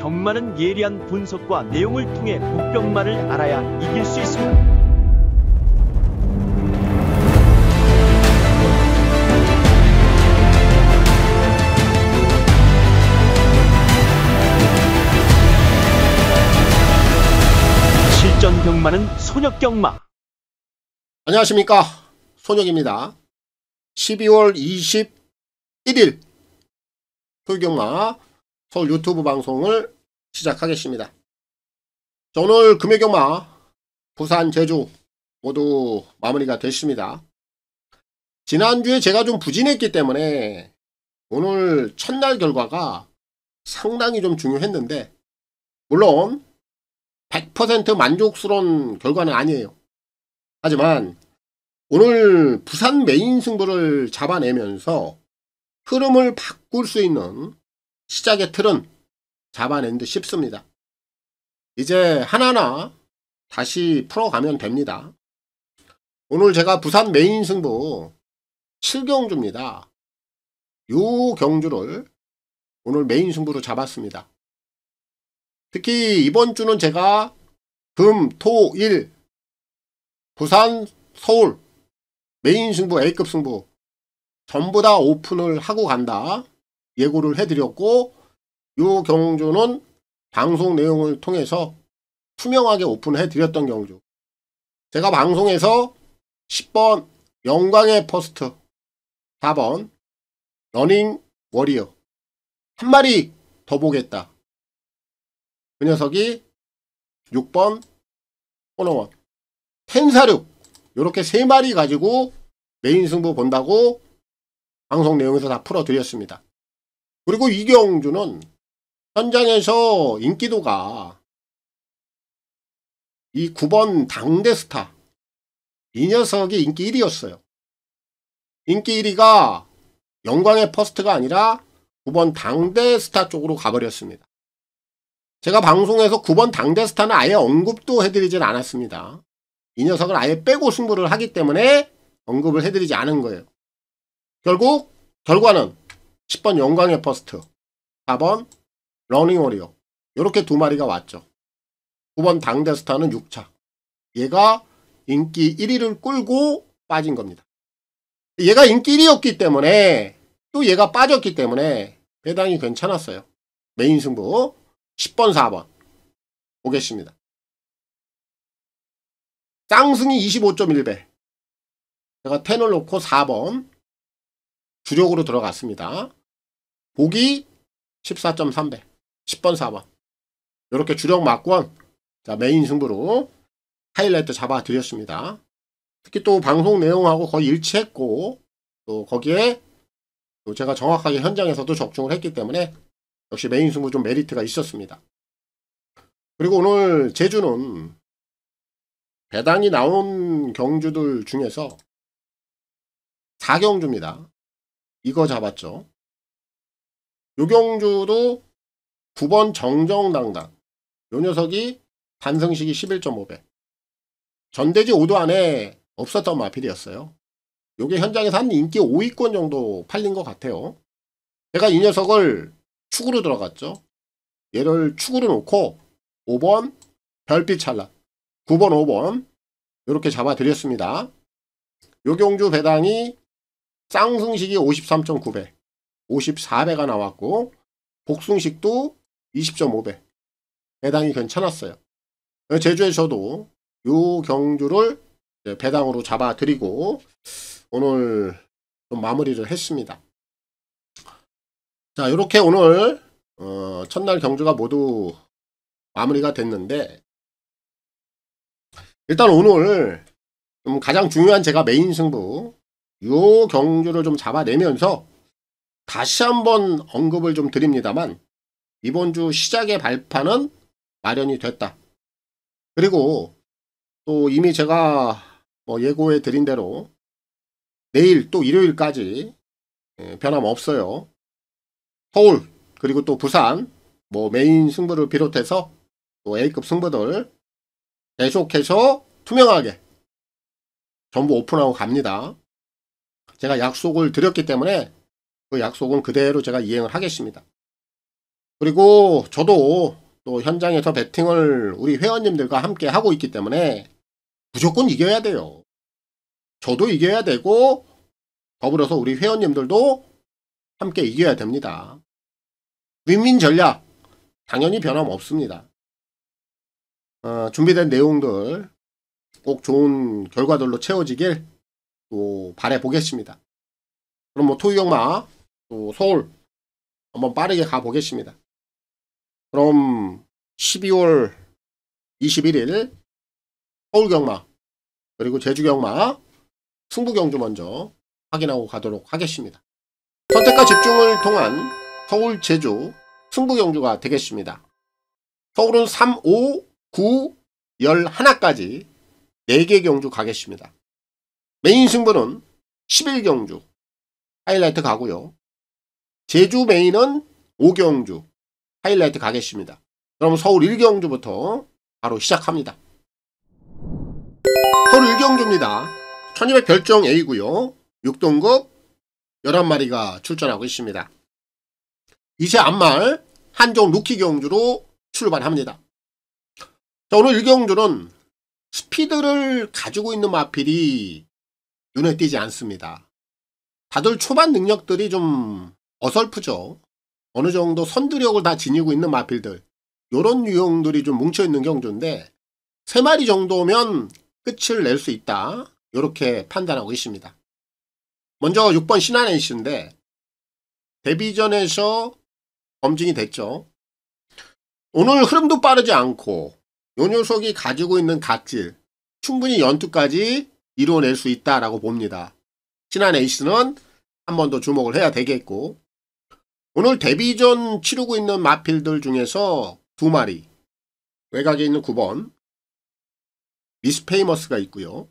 경마는 예리한 분석과 내용을 통해 복병마를 알아야 이길 수 있습니다. 실전 경마는 손역 경마. 안녕하십니까, 손역입니다. 12월 21일 토요경마 서울 유튜브 방송을 시작하겠습니다. 자, 오늘 금요경마 부산, 제주 모두 마무리가 됐습니다. 지난주에 제가 좀 부진했기 때문에 오늘 첫날 결과가 상당히 좀 중요했는데, 물론 100% 만족스러운 결과는 아니에요. 하지만 오늘 부산 메인 승부를 잡아내면서 흐름을 바꿀 수 있는 시작의 틀은 잡아낸 듯 싶습니다. 이제 하나하나 다시 풀어가면 됩니다. 오늘 제가 부산 메인 승부 7경주입니다. 요 경주를 오늘 메인 승부로 잡았습니다. 특히 이번 주는 제가 금, 토, 일 부산, 서울 메인 승부, A급 승부 전부 다 오픈을 하고 간다 예고를 해드렸고, 요 경주는 방송 내용을 통해서 투명하게 오픈해 드렸던 경주. 제가 방송에서 10번 영광의 퍼스트, 4번 러닝 워리어 한 마리 더 보겠다, 그 녀석이 6번 코너원 텐사륙, 요렇게 3마리 가지고 메인 승부 본다고 방송 내용에서 다 풀어드렸습니다. 그리고 이 경주는 현장에서 인기도가 이 9번 당대스타, 이 녀석이 인기 1위였어요. 인기 1위가 영광의 퍼스트가 아니라 9번 당대스타 쪽으로 가버렸습니다. 제가 방송에서 9번 당대스타는 아예 언급도 해드리진 않았습니다. 이 녀석을 아예 빼고 승부를 하기 때문에 언급을 해드리지 않은 거예요. 결국 결과는 10번 영광의 퍼스트, 4번 러닝 워리어 이렇게 두 마리가 왔죠. 9번 당대스타는 6차. 얘가 인기 1위를 끌고 빠진 겁니다. 얘가 인기 1위였기 때문에, 또 얘가 빠졌기 때문에 배당이 괜찮았어요. 메인 승부 10번 4번 보겠습니다. 쌍승이 25.1배, 제가 10을 놓고 4번 주력으로 들어갔습니다. 보기 14.3배 10번 4번 이렇게 주력 막권, 자 메인 승부로 하이라이트 잡아 드렸습니다. 특히 또 방송 내용하고 거의 일치했고, 또 거기에 또 제가 정확하게 현장에서도 적중을 했기 때문에 역시 메인 승부 좀 메리트가 있었습니다. 그리고 오늘 제주는 배당이 나온 경주들 중에서 4경주입니다. 이거 잡았죠. 요 경주도 9번 정정당당, 요 녀석이 단승식이 11.5배, 전대지 5도 안에 없었던 마필이었어요. 요게 현장에서 한 인기 5위권 정도 팔린 것 같아요. 제가 이 녀석을 축으로 들어갔죠. 얘를 축으로 놓고 5번 별빛 찰나, 9번 5번 이렇게 잡아 드렸습니다. 요 경주 배당이 쌍승식이 53.9배 54배가 나왔고, 복승식도 20.5배 배당이 괜찮았어요. 제주에서도 요 경주를 배당으로 잡아 드리고 오늘 좀 마무리를 했습니다. 자, 요렇게 오늘 첫날 경주가 모두 마무리가 됐는데, 일단 오늘 좀 가장 중요한 제가 메인 승부 요 경주를 좀 잡아내면서 다시 한번 언급을 좀 드립니다만, 이번 주 시작의 발판은 마련이 됐다. 그리고 또 이미 제가 예고해 드린 대로 내일 또 일요일까지 변함없어요. 서울 그리고 또 부산 메인 승부를 비롯해서 또 A급 승부들 계속해서 투명하게 전부 오픈하고 갑니다. 제가 약속을 드렸기 때문에 그 약속은 그대로 제가 이행을 하겠습니다. 그리고 저도 또 현장에서 배팅을 우리 회원님들과 함께 하고 있기 때문에 무조건 이겨야 돼요. 저도 이겨야 되고 더불어서 우리 회원님들도 함께 이겨야 됩니다. 윈윈 전략 당연히 변함없습니다. 준비된 내용들 꼭 좋은 결과들로 채워지길 또 바라보겠습니다. 그럼 뭐 토요경마 또 서울 한번 빠르게 가보겠습니다. 그럼 12월 21일 서울경마 그리고 제주경마 승부경주 먼저 확인하고 가도록 하겠습니다. 선택과 집중을 통한 서울 제주 승부경주가 되겠습니다. 서울은 3, 5, 9, 11까지 4개 경주 가겠습니다. 메인 승부는 11경주 하이라이트 가고요. 제주 메인은 5경주 하이라이트 가겠습니다. 그럼 서울 1경주부터 바로 시작합니다. 서울 1경주입니다. 1200 별정 A고요. 6등급 11마리가 출전하고 있습니다. 이세 앞말 한종 루키 경주로 출발합니다. 자, 오늘 1경주는 스피드를 가지고 있는 마필이 눈에 띄지 않습니다. 다들 초반 능력들이 좀 어설프죠. 어느 정도 선두력을 다 지니고 있는 마필들, 요런 유형들이 좀 뭉쳐있는 경주인데 3마리 정도면 끝을 낼 수 있다, 요렇게 판단하고 있습니다. 먼저 6번 신한에이스인데 데뷔전에서 검증이 됐죠. 오늘 흐름도 빠르지 않고 요 녀석이 가지고 있는 각질 충분히 연투까지 이뤄낼 수 있다라고 봅니다. 신한에이스는 한 번 더 주목을 해야 되겠고, 오늘 데뷔전 치르고 있는 마필들 중에서 2마리 외곽에 있는 9번 미스페이머스가 있고요.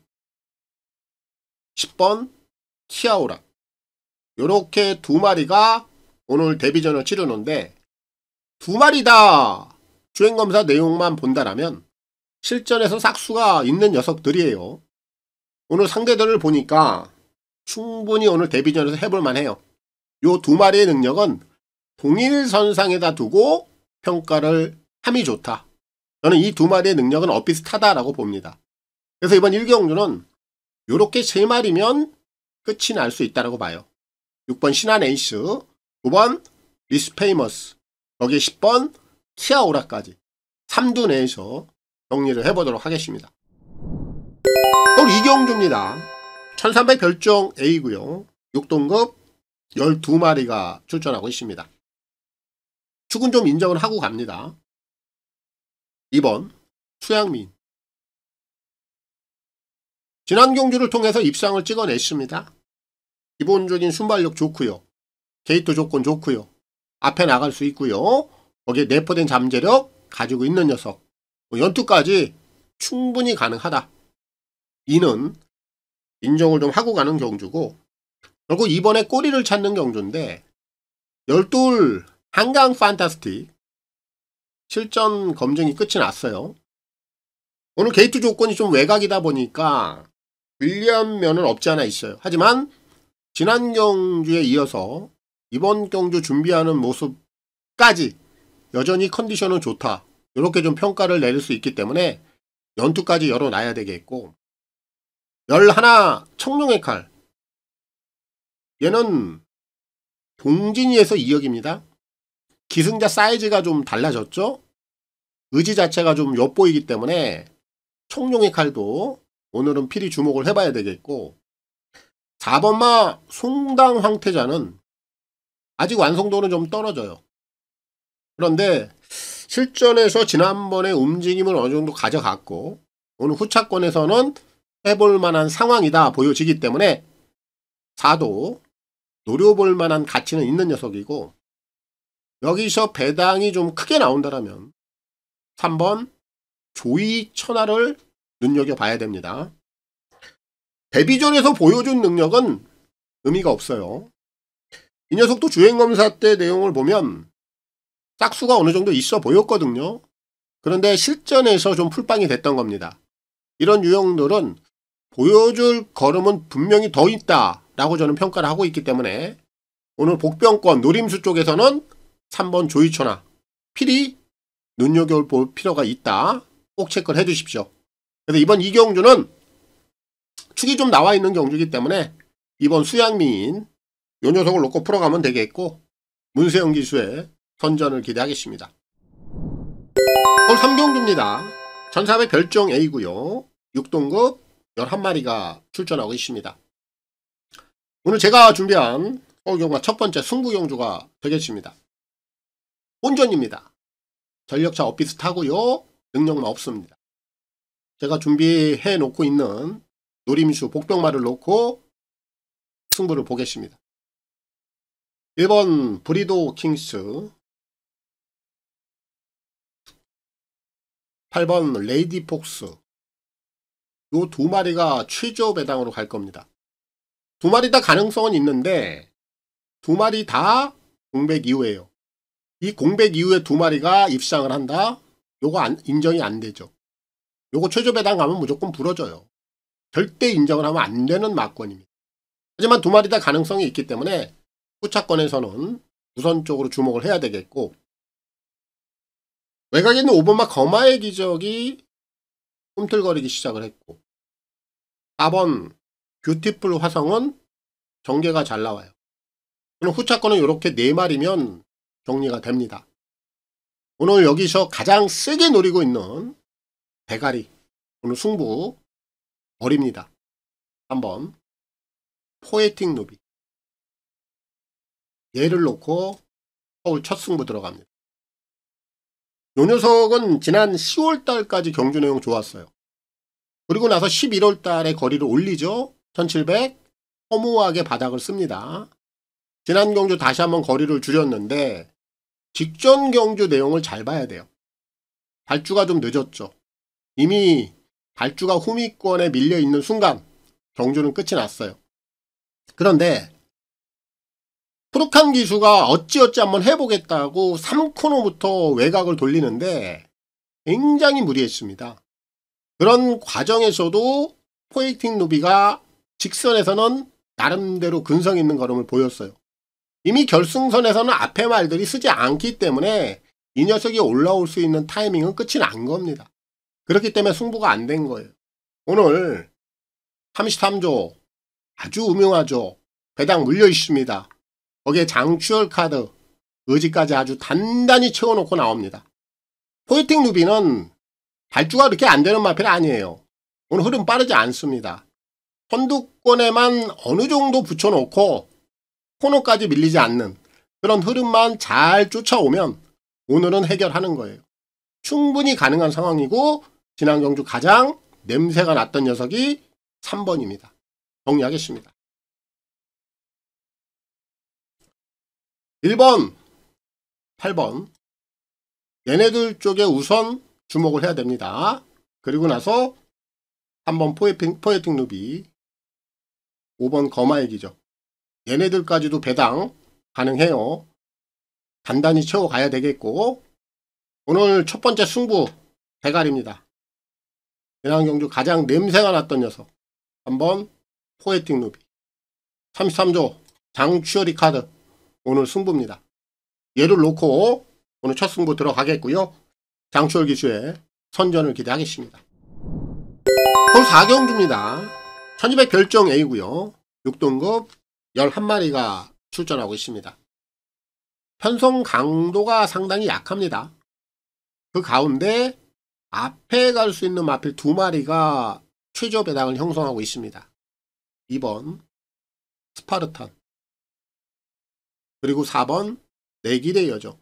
10번 키아오라, 요렇게 2마리가 오늘 데뷔전을 치르는데 2마리 다 주행검사 내용만 본다라면 실전에서 싹수가 있는 녀석들이에요. 오늘 상대들을 보니까 충분히 오늘 데뷔전에서 해볼만 해요. 요 2마리의 능력은 동일선상에다 두고 평가를 함이 좋다. 저는 이 2마리의 능력은 엇비슷하다라고 봅니다. 그래서 이번 1경주는 요렇게 3마리면 끝이 날 수 있다라고 봐요. 6번 신한에이스, 9번 미스페이머스, 거기에 10번 키아오라까지 3두 내에서 정리를 해보도록 하겠습니다. 서울 2경주입니다. 1300 별정 A고요. 6등급 12마리가 출전하고 있습니다. 축은 좀 인정을 하고 갑니다. 2번 수양민, 지난 경주를 통해서 입상을 찍어냈습니다. 기본적인 순발력 좋고요. 게이트 조건 좋고요. 앞에 나갈 수 있고요. 거기에 내포된 잠재력 가지고 있는 녀석, 연투까지 충분히 가능하다. 이는 인정을 좀 하고 가는 경주고, 결국 이번에 꼬리를 찾는 경주인데 12 한강 판타스틱 실전 검증이 끝이 났어요. 오늘 게이트 조건이 좀 외곽이다 보니까 불리한 면은 없지 않아 있어요. 하지만 지난 경주에 이어서 이번 경주 준비하는 모습까지 여전히 컨디션은 좋다, 이렇게 좀 평가를 내릴 수 있기 때문에 연투까지 열어놔야 되겠고, 11 청룡의 칼, 얘는 동진이에서 2역입니다. 기승자 사이즈가 좀 달라졌죠. 의지 자체가 좀 엿보이기 때문에 청룡의 칼도 오늘은 필히 주목을 해봐야 되겠고, 4번마 송당 황태자는 아직 완성도는 좀 떨어져요. 그런데 실전에서 지난번에 움직임을 어느 정도 가져갔고 오늘 후차권에서는 해볼 만한 상황이다 보여지기 때문에 4도 노려볼 만한 가치는 있는 녀석이고, 여기서 배당이 좀 크게 나온다면 3번 조이 천하를 눈여겨봐야 됩니다. 데뷔전에서 보여준 능력은 의미가 없어요. 이 녀석도 주행검사 때 내용을 보면 짝수가 어느 정도 있어 보였거든요. 그런데 실전에서 좀 풀빵이 됐던 겁니다. 이런 유형들은 보여줄 걸음은 분명히 더 있다 라고 저는 평가를 하고 있기 때문에 오늘 복병권 노림수 쪽에서는 3번 조이천하 필히 눈여겨볼 필요가 있다. 꼭 체크를 해주십시오. 그래서 이번 이 경주는 축이 좀 나와 있는 경주이기 때문에 이번 수양미인 요 녀석을 놓고 풀어가면 되겠고, 문세영 기수의 선전을 기대하겠습니다. 오늘 3경주입니다. 1400 별정 A고요. 6등급 11마리가 출전하고 있습니다. 오늘 제가 준비한 서울경마 첫 번째 승부경주가 되겠습니다. 본전입니다. 전력차 엇비슷하고요. 능력만 없습니다. 제가 준비해 놓고 있는 노림수 복병마를 놓고 승부를 보겠습니다. 1번 브리도 킹스, 8번 레이디 폭스, 요 두 마리가 최저 배당으로 갈 겁니다. 두 마리 다 가능성은 있는데 두 마리 다 공백 이후에요. 이 공백 이후에 두 마리가 입상을 한다? 요거 인정이 안 되죠. 요거 최저 배당 가면 무조건 부러져요. 절대 인정을 하면 안 되는 막권입니다. 하지만 두 마리 다 가능성이 있기 때문에 후차권에서는 우선적으로 주목을 해야 되겠고, 외곽에 있는 5번마 거마의 기적이 꿈틀거리기 시작을 했고, 4번 뷰티풀 화성은 전개가 잘 나와요. 그럼 후차권은 이렇게 4마리면 정리가 됩니다. 오늘 여기서 가장 세게 노리고 있는 대가리, 오늘 승부 버립니다. 3번 포에틱 누비, 얘를 놓고 서울 첫 승부 들어갑니다. 요 녀석은 지난 10월달까지 경주 내용 좋았어요. 그리고 나서 11월달에 거리를 올리죠. 1700 허무하게 바닥을 씁니다. 지난 경주 다시 한번 거리를 줄였는데 직전 경주 내용을 잘 봐야 돼요. 발주가 좀 늦었죠. 이미 발주가 후미권에 밀려있는 순간 경주는 끝이 났어요. 그런데 푸르칸 기수가 어찌어찌 한번 해보겠다고 3코너부터 외곽을 돌리는데 굉장히 무리했습니다. 그런 과정에서도 포에틱 누비가 직선에서는 나름대로 근성 있는 걸음을 보였어요. 이미 결승선에서는 앞에 말들이 쓰지 않기 때문에 이 녀석이 올라올 수 있는 타이밍은 끝이 난 겁니다. 그렇기 때문에 승부가 안 된 거예요. 오늘 33조 아주 음흉하죠. 배당 물려 있습니다. 거기에 장추열 카드, 의지까지 아주 단단히 채워놓고 나옵니다. 포에틱 누비는 발주가 그렇게 안 되는 마필 아니에요. 오늘 흐름 빠르지 않습니다. 선두권에만 어느 정도 붙여놓고 코너까지 밀리지 않는 그런 흐름만 잘 쫓아오면 오늘은 해결하는 거예요. 충분히 가능한 상황이고, 지난 경주 가장 냄새가 났던 녀석이 3번입니다. 정리하겠습니다. 1번, 8번 얘네들 쪽에 우선 주목을 해야 됩니다. 그리고 나서 3번 포에틱 누비, 5번 거마의 기적, 얘네들까지도 배당 가능해요. 단단히 채워가야 되겠고, 오늘 첫 번째 승부 대가리입니다. 지난 경주 가장 냄새가 났던 녀석 3번 포에틱 누비, 33조 장추열이 카드 오늘 승부입니다. 얘를 놓고 오늘 첫 승부 들어가겠고요. 장추열 기수의 선전을 기대하겠습니다. 오늘 4경주입니다. 1200 별정 A고요. 6등급 11마리가 출전하고 있습니다. 편성 강도가 상당히 약합니다. 그 가운데 앞에 갈 수 있는 마필 2마리가 최저 배당을 형성하고 있습니다. 2번 스파르탄, 그리고 4번 내길의 여정.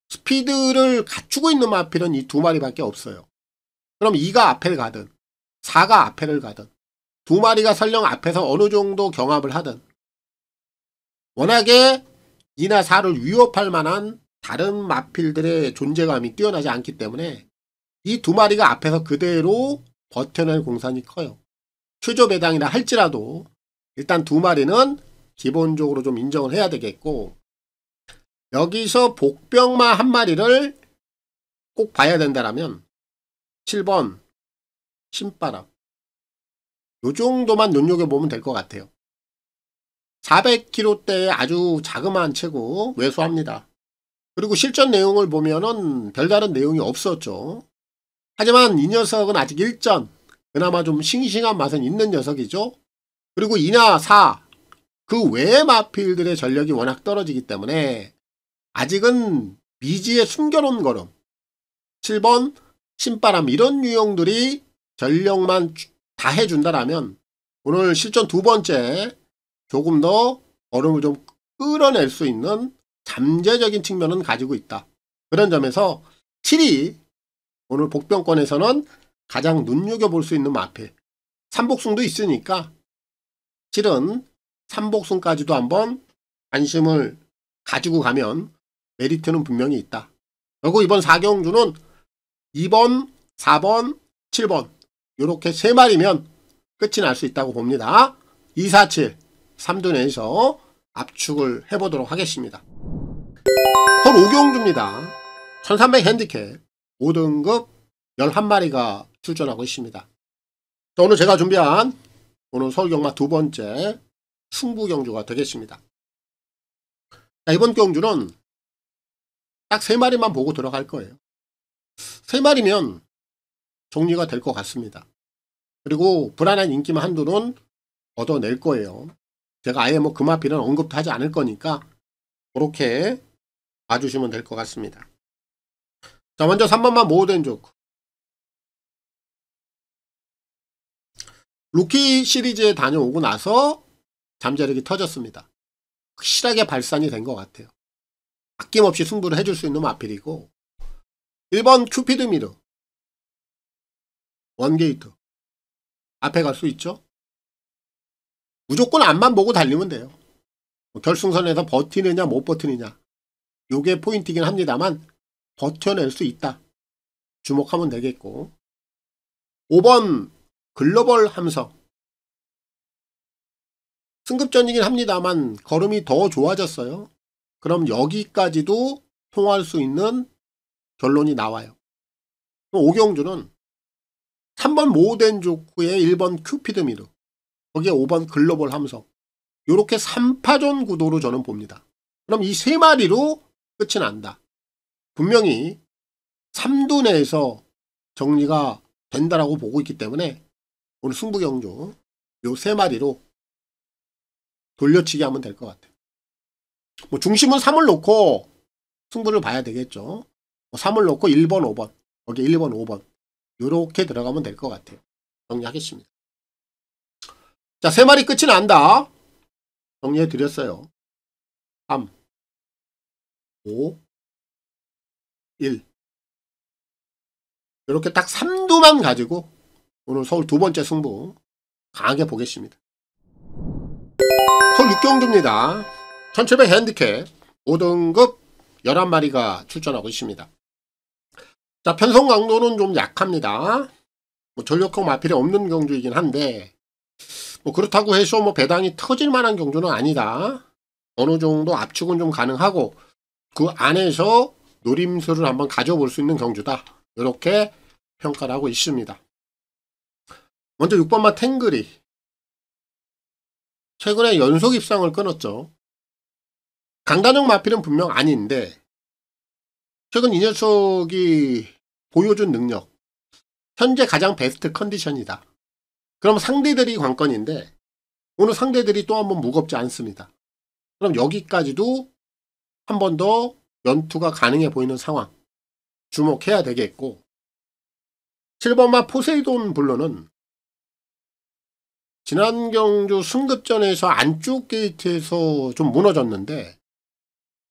스피드를 갖추고 있는 마필은 이 2마리밖에 없어요. 그럼 2가 앞에 가든 4가 앞에를 가든 2마리가 설령 앞에서 어느 정도 경합을 하든 워낙에 2나 4를 위협할 만한 다른 마필들의 존재감이 뛰어나지 않기 때문에 이 2마리가 앞에서 그대로 버텨낼 공산이 커요. 최저 배당이라 할지라도 일단 2마리는 기본적으로 좀 인정을 해야 되겠고, 여기서 복병마 1마리를 꼭 봐야 된다라면 7번 신바람, 요 정도만 눈여겨보면 될 것 같아요. 400kg대의 아주 자그마한 체고 왜소합니다. 그리고 실전 내용을 보면은 별다른 내용이 없었죠. 하지만 이 녀석은 아직 일전, 그나마 좀 싱싱한 맛은 있는 녀석이죠. 그리고 2나 4, 그 외의 마필들의 전력이 워낙 떨어지기 때문에 아직은 미지에 숨겨놓은 걸음, 7번 신바람 이런 유형들이 전력만 다 해준다라면 오늘 실전 두 번째 조금 더 얼음을 좀 끌어낼 수 있는 잠재적인 측면은 가지고 있다. 그런 점에서 7이 오늘 복병권에서는 가장 눈여겨볼 수 있는 마필. 삼복승도 있으니까 7은 삼복승까지도 한번 관심을 가지고 가면 메리트는 분명히 있다. 그리고 이번 4경주는 2번, 4번, 7번 이렇게 3마리면 끝이 날 수 있다고 봅니다. 2, 4, 7, 3둔에서 압축을 해보도록 하겠습니다. 전 5경주입니다. 1300 핸디캡 5등급 11마리가 출전하고 있습니다. 자, 오늘 제가 준비한 오늘 서울경마 두 번째 승부경주가 되겠습니다. 자, 이번 경주는 딱 3마리만 보고 들어갈 거예요. 3마리면 정리가 될 것 같습니다. 그리고 불안한 인기만 한두는 얻어낼 거예요. 제가 아예 뭐 금화필은 언급도 하지 않을 거니까 그렇게 봐주시면 될 것 같습니다. 자, 먼저 3번만 모든 조크. 루키 시리즈에 다녀오고 나서 잠재력이 터졌습니다. 확실하게 발산이 된 것 같아요. 아낌없이 승부를 해줄 수 있는 마필이고 1번 큐피드 미르 원게이트 앞에 갈 수 있죠. 무조건 앞만 보고 달리면 돼요. 결승선에서 버티느냐 못 버티느냐 요게 포인트이긴 합니다만 버텨낼 수 있다. 주목하면 되겠고 5번 글로벌 함성 승급전이긴 합니다만 걸음이 더 좋아졌어요. 그럼 여기까지도 통할 수 있는 결론이 나와요. 5경주는 3번 모덴 조크의 1번 큐피드 미르 거기에 5번 글로벌 함성 요렇게 3파전 구도로 저는 봅니다. 그럼 이 3마리로 끝이 난다. 분명히 3둔에서 정리가 된다라고 보고 있기 때문에 오늘 승부경주 요 3마리로 돌려치기 하면 될 것 같아요. 뭐 중심은 3을 놓고 승부를 봐야 되겠죠. 3을 놓고 1번, 5번 거기 1번, 5번 요렇게 들어가면 될 것 같아요. 정리하겠습니다. 자, 3마리 끝이 난다. 정리해 드렸어요. 3, 5, 1 이렇게 딱 3두만 가지고 오늘 서울 두 번째 승부 강하게 보겠습니다. 서울 6경주입니다. 1700 핸디캡 5등급 11마리가 출전하고 있습니다. 자, 편성 강도는 좀 약합니다. 뭐 전력형 마필이 없는 경주이긴 한데 뭐 그렇다고 해서 뭐 배당이 터질 만한 경주는 아니다. 어느 정도 압축은 좀 가능하고 그 안에서 노림수를 한번 가져볼 수 있는 경주다. 이렇게 평가를 하고 있습니다. 먼저 6번마 탱그리 최근에 연속 입상을 끊었죠. 강단형 마필은 분명 아닌데 최근 이 녀석이 보여준 능력 현재 가장 베스트 컨디션이다. 그럼 상대들이 관건인데 오늘 상대들이 또 한번 무겁지 않습니다. 그럼 여기까지도 한 번 더 연투가 가능해 보이는 상황 주목해야 되겠고 7번마 포세이돈 블루는 지난 경주 승급전에서 안쪽 게이트에서 좀 무너졌는데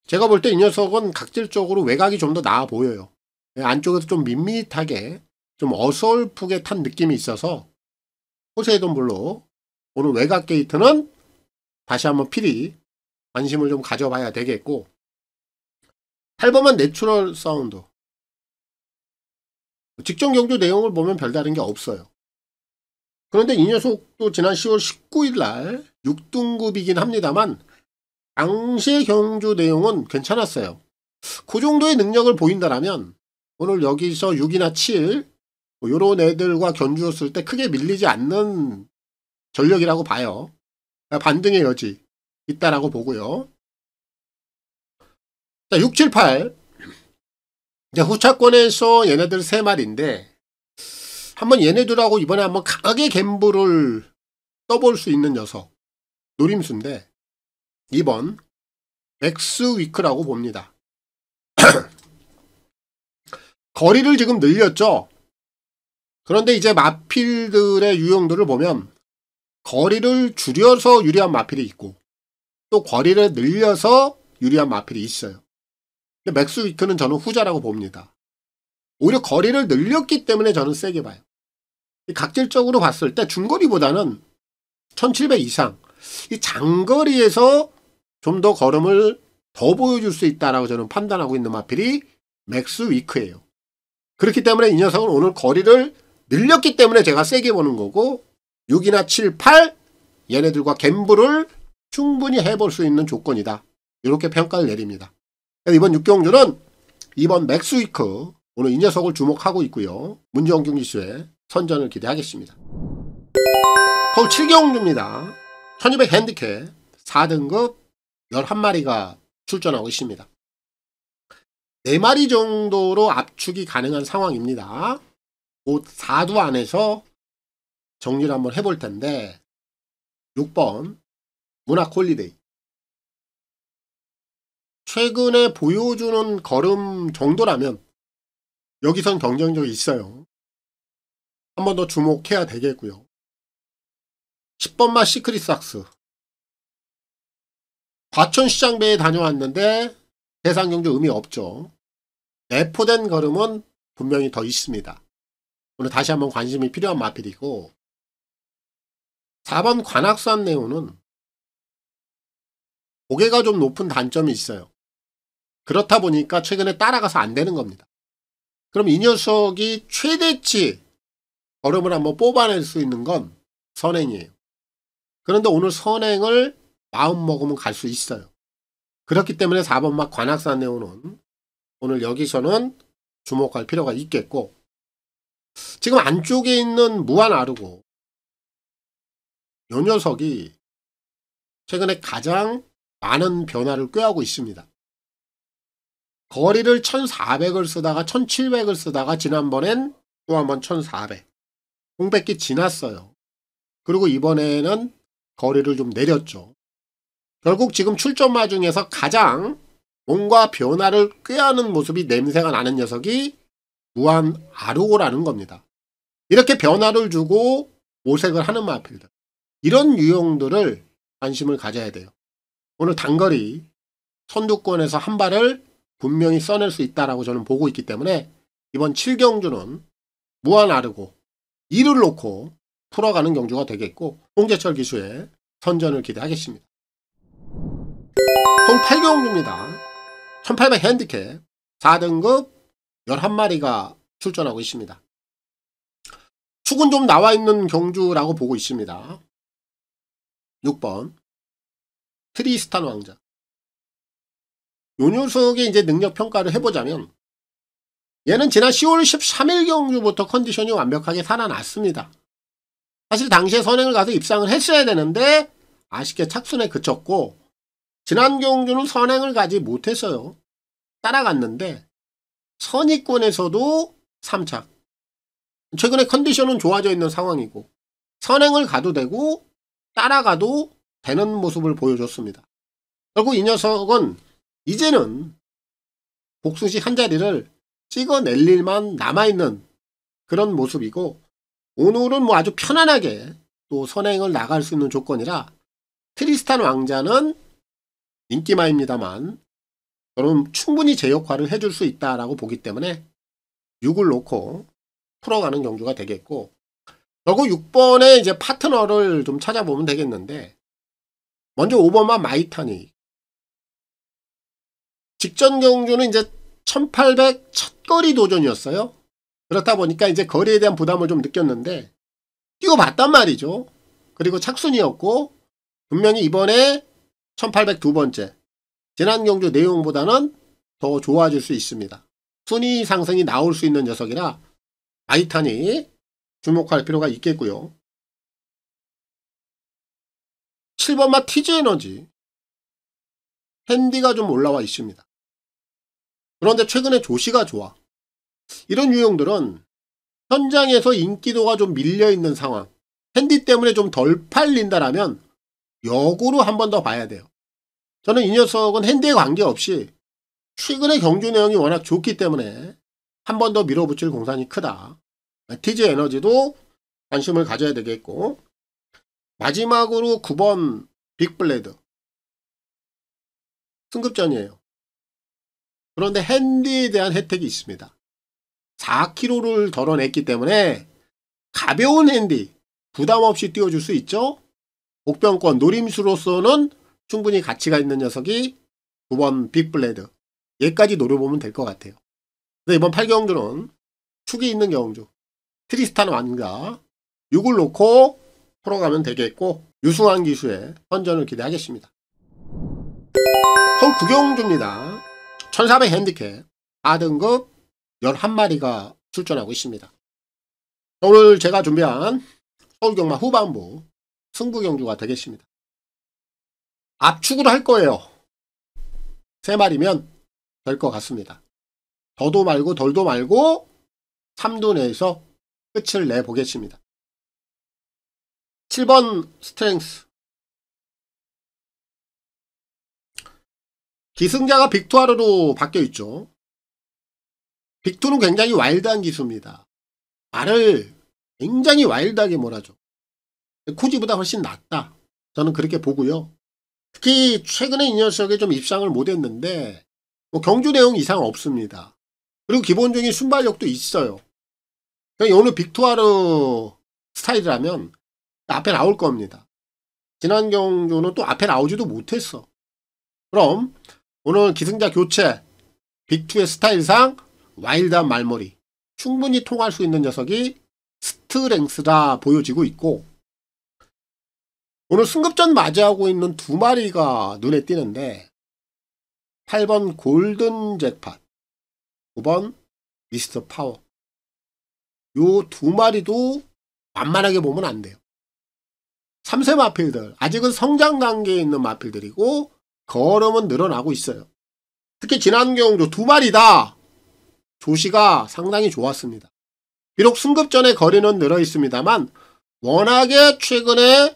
제가 볼 때 이 녀석은 각질적으로 외곽이 좀 더 나아 보여요. 안쪽에서 좀 밋밋하게 좀 어설프게 탄 느낌이 있어서 포세이돈 블루 오늘 외곽 게이트는 다시 한번 필히 관심을 좀 가져봐야 되겠고 8번만 내추럴 사운드 직전 경주 내용을 보면 별다른 게 없어요. 그런데 이 녀석도 지난 10월 19일 날 6등급이긴 합니다만 당시의 경주 내용은 괜찮았어요. 그 정도의 능력을 보인다라면 오늘 여기서 6이나 7 뭐 요런 애들과 견주었을 때 크게 밀리지 않는 전력이라고 봐요. 반등의 여지 있다라고 보고요. 자, 6, 7, 8. 이제 후차권에서 얘네들 3마리인데, 한번 얘네들하고 이번에 한번 강하게 갬블을 떠볼 수 있는 녀석. 노림수인데, 2번, 맥스 위크라고 봅니다. 거리를 지금 늘렸죠? 그런데 이제 마필들의 유형들을 보면, 거리를 줄여서 유리한 마필이 있고, 또 거리를 늘려서 유리한 마필이 있어요. 근데 맥스 위크는 저는 후자라고 봅니다. 오히려 거리를 늘렸기 때문에 저는 세게 봐요. 각질적으로 봤을 때 중거리보다는 1700 이상, 이 장거리에서 좀 더 걸음을 더 보여줄 수 있다라고 저는 판단하고 있는 마필이 맥스 위크예요. 그렇기 때문에 이 녀석은 오늘 거리를 늘렸기 때문에 제가 세게 보는 거고, 6이나 7, 8 얘네들과 갬블을 충분히 해볼 수 있는 조건이다. 이렇게 평가를 내립니다. 이번 6경주는 2번 맥스 위크, 오늘 이 녀석을 주목하고 있고요. 문정경 기수의 선전을 기대하겠습니다. 서울 7경주입니다. 1200 핸디캡 4등급 11마리가 출전하고 있습니다. 4마리 정도로 압축이 가능한 상황입니다. 곧 4두 안에서 정리를 한번 해볼 텐데, 6번 문학 홀리데이. 최근에 보여주는 걸음 정도라면 여기선 경쟁력이 있어요. 한 번 더 주목해야 되겠고요. 10번마 시크릿 삭스. 과천시장배에 다녀왔는데 대상 경주 의미 없죠. 내포된 걸음은 분명히 더 있습니다. 오늘 다시 한번 관심이 필요한 마필이고, 4번 관악산 네오는 고개가 좀 높은 단점이 있어요. 그렇다 보니까 최근에 따라가서 안 되는 겁니다. 그럼 이 녀석이 최대치 걸음을 한번 뽑아낼 수 있는 건 선행이에요. 그런데 오늘 선행을 마음 먹으면 갈 수 있어요. 그렇기 때문에 4번 막 관악산 네오는 오늘 여기서는 주목할 필요가 있겠고, 지금 안쪽에 있는 무한 아르고, 이 녀석이 최근에 가장 많은 변화를 꾀하고 있습니다. 거리를 1400을 쓰다가 1700을 쓰다가 지난번엔 또 한번 1400. 홍백기 지났어요. 그리고 이번에는 거리를 좀 내렸죠. 결국 지금 출전마 중에서 가장 뭔가 변화를 꾀하는 모습이 냄새가 나는 녀석이 무한 아르고라는 겁니다. 이렇게 변화를 주고 모색을 하는 마필들. 이런 유형들을 관심을 가져야 돼요. 오늘 단거리 선두권에서 한 발을 분명히 써낼 수 있다라고 저는 보고 있기 때문에 이번 7경주는 무한 아르고 2를 놓고 풀어가는 경주가 되겠고, 홍재철 기수의 선전을 기대하겠습니다. 총 8경주입니다. 1800 핸디캡 4등급 11마리가 출전하고 있습니다. 축은 좀 나와 있는 경주라고 보고 있습니다. 6번 트리스탄 왕자. 요 녀석의 이제 능력 평가를 해보자면, 얘는 지난 10월 13일 경주부터 컨디션이 완벽하게 살아났습니다. 사실 당시에 선행을 가서 입상을 했어야 되는데 아쉽게 착순에 그쳤고, 지난 경주는 선행을 가지 못했어요. 따라갔는데 선의권에서도 3착. 최근에 컨디션은 좋아져 있는 상황이고, 선행을 가도 되고 따라가도 되는 모습을 보여줬습니다. 결국 이 녀석은 이제는 복수시 한 자리를 찍어낼 일만 남아있는 그런 모습이고, 오늘은 뭐 아주 편안하게 또 선행을 나갈 수 있는 조건이라 트리스탄 왕자는 인기마입니다만 저는 충분히 제 역할을 해줄 수 있다라고 보기 때문에 6을 놓고 풀어가는 경주가 되겠고, 결국 6번에 이제 파트너를 좀 찾아보면 되겠는데, 먼저 5번만 마이타닉. 직전 경주는 이제 1800 첫거리 도전이었어요. 그렇다 보니까 이제 거리에 대한 부담을 좀 느꼈는데 뛰어봤단 말이죠. 그리고 착순이었고, 분명히 이번에 1800 두 번째 지난 경주 내용보다는 더 좋아질 수 있습니다. 순위 상승이 나올 수 있는 녀석이라 마이탄이 주목할 필요가 있겠고요. 7번마 티즈 에너지. 핸디가 좀 올라와 있습니다. 그런데 최근에 조시가 좋아. 이런 유형들은 현장에서 인기도가 좀 밀려있는 상황, 핸디 때문에 좀 덜 팔린다라면 역으로 한 번 더 봐야 돼요. 저는 이 녀석은 핸디에 관계없이 최근에 경주 내용이 워낙 좋기 때문에 한 번 더 밀어붙일 공산이 크다. TG 에너지도 관심을 가져야 되겠고, 마지막으로 9번 빅블레드 승급전이에요. 그런데 핸디에 대한 혜택이 있습니다. 4kg를 덜어냈기 때문에 가벼운 핸디 부담 없이 띄워줄 수 있죠. 복병권 노림수로서는 충분히 가치가 있는 녀석이 9번 빅블레드, 얘까지 노려보면 될 것 같아요. 근데 이번 8경주는 축이 있는 경주 트리스탄 왕자 6을 놓고 풀어가면 되겠고, 유승환 기수의 선전을 기대하겠습니다. 서울 9경주입니다. 1400 핸디캡 4등급 11마리가 출전하고 있습니다. 오늘 제가 준비한 서울경마 후반부 승부경주가 되겠습니다. 압축으로 할 거예요. 3마리면 될 것 같습니다. 더도 말고 덜도 말고 3두 내에서 끝을 내보겠습니다. 7번 스트렝스. 기승자가 빅투아르로 바뀌어있죠. 빅투는 굉장히 와일드한 기수입니다. 말을 굉장히 와일드하게 몰아줘. 코지보다 훨씬 낫다. 저는 그렇게 보고요. 특히 최근에 이 녀석에 좀 입상을 못했는데 뭐 경주 내용 이상 없습니다. 그리고 기본적인 순발력도 있어요. 그러니까 오늘 빅투아르 스타일이라면 앞에 나올 겁니다. 지난 경주는 또 앞에 나오지도 못했어. 그럼 오늘 기승자 교체 빅2의 스타일상 와일드한 말머리 충분히 통할 수 있는 녀석이 스트렝스라 보여지고 있고, 오늘 승급전 맞이하고 있는 2마리가 눈에 띄는데 8번 골든 잭팟, 9번 미스터 파워, 요 2마리도 만만하게 보면 안 돼요. 3세 마필들, 아직은 성장 단계에 있는 마필들이고 걸음은 늘어나고 있어요. 특히 지난 경주 2마리 다 조시가 상당히 좋았습니다. 비록 승급전에 거리는 늘어 있습니다만 워낙에 최근에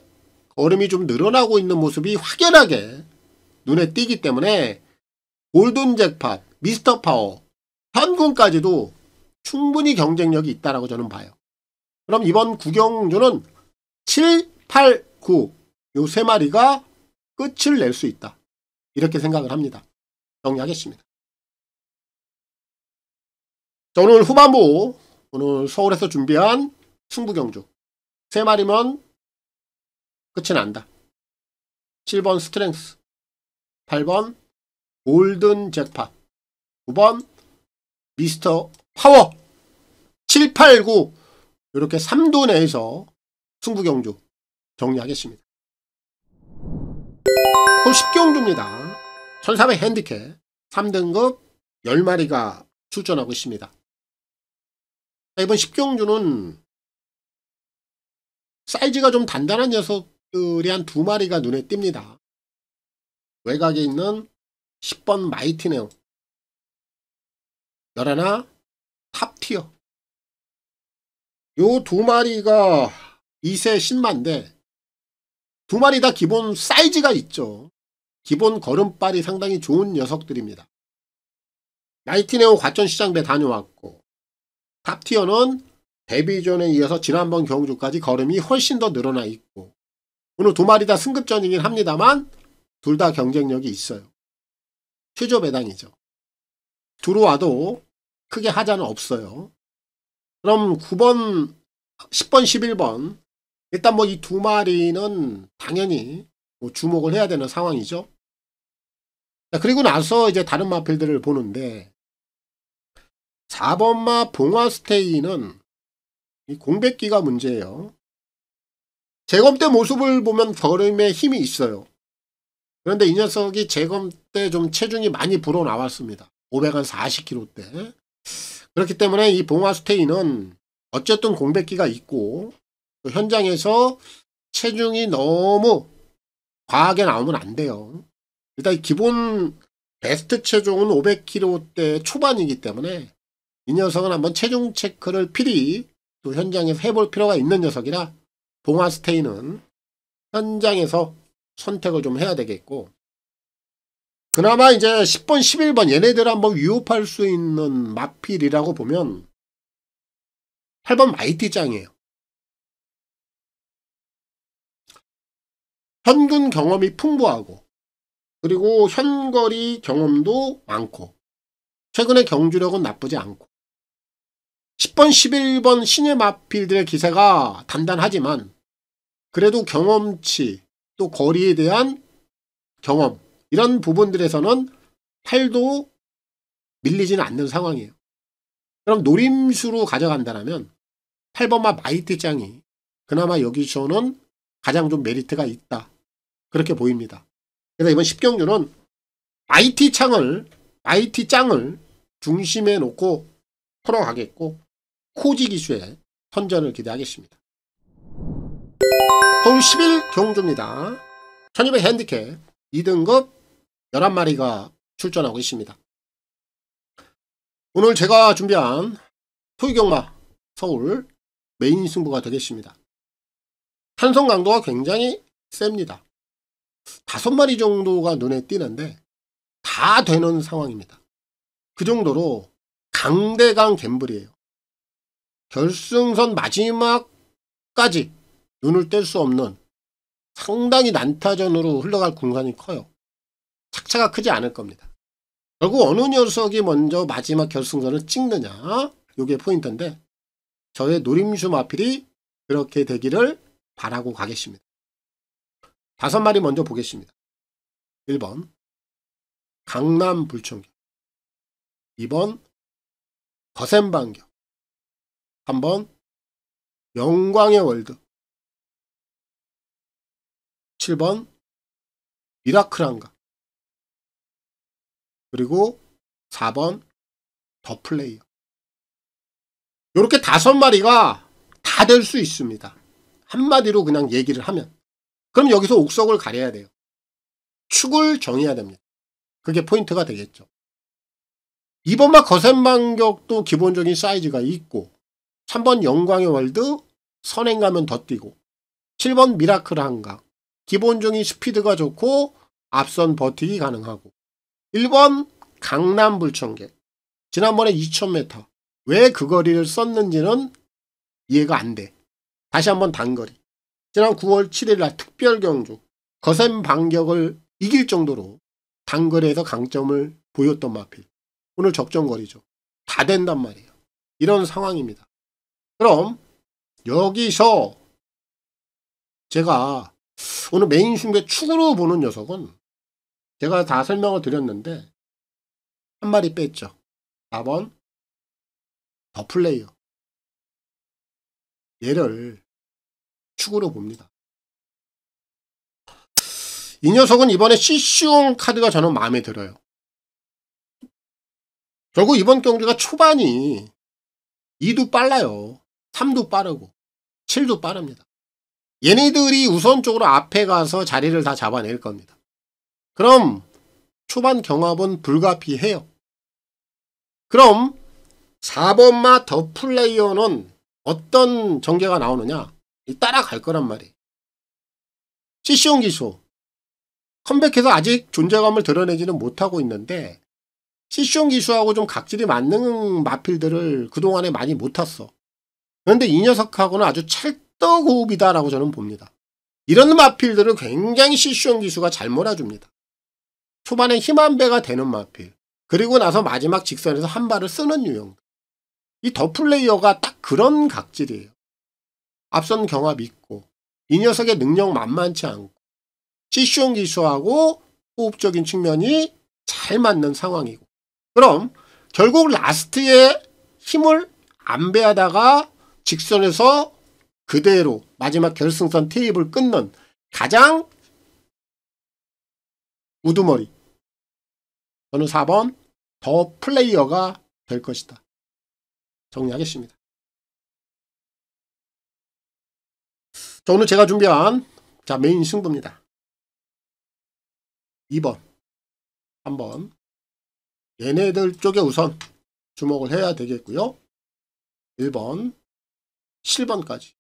걸음이 좀 늘어나고 있는 모습이 확연하게 눈에 띄기 때문에 골든 잭팟, 미스터 파워, 현군까지도 충분히 경쟁력이 있다라고 저는 봐요. 그럼 이번 구경주는 7, 8, 9 요 3마리가 끝을 낼 수 있다. 이렇게 생각을 합니다. 정리하겠습니다. 자, 오늘 후반부, 오늘 서울에서 준비한 승부경주 3마리면 끝이 난다. 7번 스트렝스, 8번 골든 잭팟, 9번 미스터 파워, 7, 8, 9 이렇게 3두 내에서 승부경주 정리하겠습니다. 그럼 10경주입니다. 1400 핸디캡 3등급 10마리가 출전하고 있습니다. 이번 10경주는 사이즈가 좀 단단한 녀석들이 한 2마리가 눈에 띕니다. 외곽에 있는 10번 마이티 네오, 11 탑티어, 요 2마리가 2세 신마인데 2마리 다 기본 사이즈가 있죠. 기본 걸음발이 상당히 좋은 녀석들입니다. 마이티 네오 과천시장배 다녀왔고, 탑티어는 데뷔전에 이어서 지난번 경주까지 걸음이 훨씬 더 늘어나 있고, 오늘 2마리 다 승급전이긴 합니다만 둘 다 경쟁력이 있어요. 최저 배당이죠. 들어와도 크게 하자는 없어요. 그럼 9번, 10번, 11번 일단 뭐 이 2마리는 당연히 뭐 주목을 해야 되는 상황이죠. 자, 그리고 나서 이제 다른 마필들을 보는데 4번마 봉화스테이는 이 공백기가 문제예요. 재검 때 모습을 보면 걸음에 힘이 있어요. 그런데 이 녀석이 재검 때 좀 체중이 많이 불어나왔습니다. 540kg 대. 그렇기 때문에 이 봉화스테이는 어쨌든 공백기가 있고 현장에서 체중이 너무 과하게 나오면 안 돼요. 일단 기본 베스트 체중은 500kg대 초반이기 때문에 이 녀석은 한번 체중 체크를 필히 또 현장에서 해볼 필요가 있는 녀석이라 봉화스테이는 현장에서 선택을 좀 해야 되겠고, 그나마 이제 10번, 11번 얘네들 한번 위협할 수 있는 마필이라고 보면 8번 마이티 짱이에요. 현군 경험이 풍부하고 그리고 현거리 경험도 많고 최근의 경주력은 나쁘지 않고 10번, 11번 신예 마필들의 기세가 단단하지만 그래도 경험치 또 거리에 대한 경험 이런 부분들에서는 8도 밀리지는 않는 상황이에요. 그럼 노림수로 가져간다면 8번마 마이티 짱이 그나마 여기서는 가장 좀 메리트가 있다. 그렇게 보입니다. 그래서 이번 10경주는 마이티 짱을 중심에 놓고 풀어가겠고 코지 기수의 선전을 기대하겠습니다. 서울 10일 경주입니다. 1200 핸디캡 2등급 11마리가 출전하고 있습니다. 오늘 제가 준비한 토이경마 서울 메인 승부가 되겠습니다. 탄성 강도가 굉장히 셉니다. 5마리 정도가 눈에 띄는데 다 되는 상황입니다. 그 정도로 강대강 갬블이에요. 결승선 마지막까지 눈을 뗄 수 없는 상당히 난타전으로 흘러갈 공간이 커요. 착차가 크지 않을 겁니다. 결국 어느 녀석이 먼저 마지막 결승선을 찍느냐 이게 포인트인데 저의 노림수 마필이 그렇게 되기를 바라고 가겠습니다. 5마리 먼저 보겠습니다. 1번 강남 불청경, 2번 거센반경, 3번 영광의 월드, 7번 미라클 한강, 그리고 4번 더 플레이어. 이렇게 5마리가 다 될 수 있습니다. 한마디로 그냥 얘기를 하면. 그럼 여기서 옥석을 가려야 돼요. 축을 정해야 됩니다. 그게 포인트가 되겠죠. 2번마 거센반격도 기본적인 사이즈가 있고 3번 영광의 월드 선행 가면 더 뛰고 7번 미라클 한강 기본적인 스피드가 좋고 앞선 버티기 가능하고 1번 강남 불청객 지난번에 2000m 왜 그 거리를 썼는지는 이해가 안 돼. 다시 한번 단거리 지난 9월 7일날 특별경주 거센 반격을 이길 정도로 단거리에서 강점을 보였던 마필 오늘 적정거리죠. 다 된단 말이에요. 이런 상황입니다. 그럼 여기서 제가 오늘 메인 승부의 축으로 보는 녀석은 제가 다 설명을 드렸는데 한 마리 뺐죠. 4번 더 플레이어. 얘를 축으로 봅니다. 이 녀석은 이번에 CC용 카드가 저는 마음에 들어요. 결국 이번 경주가 초반이 2도 빨라요. 3도 빠르고 7도 빠릅니다. 얘네들이 우선적으로 앞에 가서 자리를 다 잡아낼 겁니다. 그럼 초반 경합은 불가피해요. 그럼 4번마 더 플레이어는 어떤 전개가 나오느냐? 따라갈 거란 말이에요. CC용 기수 컴백해서 아직 존재감을 드러내지는 못하고 있는데 CC용 기수하고 좀 각질이 맞는 마필들을 그동안에 많이 못 탔어. 그런데 이 녀석하고는 아주 찰떡호흡이다라고 저는 봅니다. 이런 마필들을 굉장히 CC용 기수가 잘 몰아줍니다. 초반에 힘 한 배가 되는 마필 그리고 나서 마지막 직선에서 한 발을 쓰는 유형. 이 더 플레이어가 딱 그런 각질이에요. 앞선 경합 있고 이 녀석의 능력 만만치 않고 CC용 기수하고 호흡적인 측면이 잘 맞는 상황이고 그럼 결국 라스트에 힘을 안배하다가 직선에서 그대로 마지막 결승선 테이블 끊는 가장 우두머리 저는 4번 더 플레이어가 될 것이다. 정리하겠습니다. 자, 오늘 제가 준비한 메인 승부입니다. 2번, 3번, 얘네들 쪽에 우선 주목을 해야 되겠고요. 1번, 7번까지.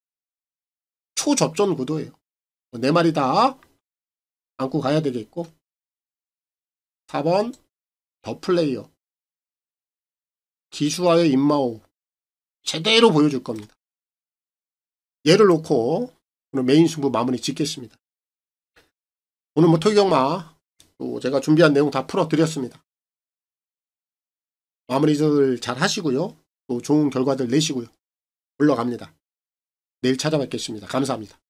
초접전 구도예요. 4마리 다 안고 가야 되겠고 4번 더 플레이어. 기수와의 인마오 제대로 보여줄 겁니다. 얘를 놓고 오늘 메인 승부 마무리 짓겠습니다. 오늘 뭐 토기경마 또 제가 준비한 내용 다 풀어드렸습니다. 마무리들 잘 하시고요. 또 좋은 결과들 내시고요. 올라갑니다. 내일 찾아뵙겠습니다. 감사합니다.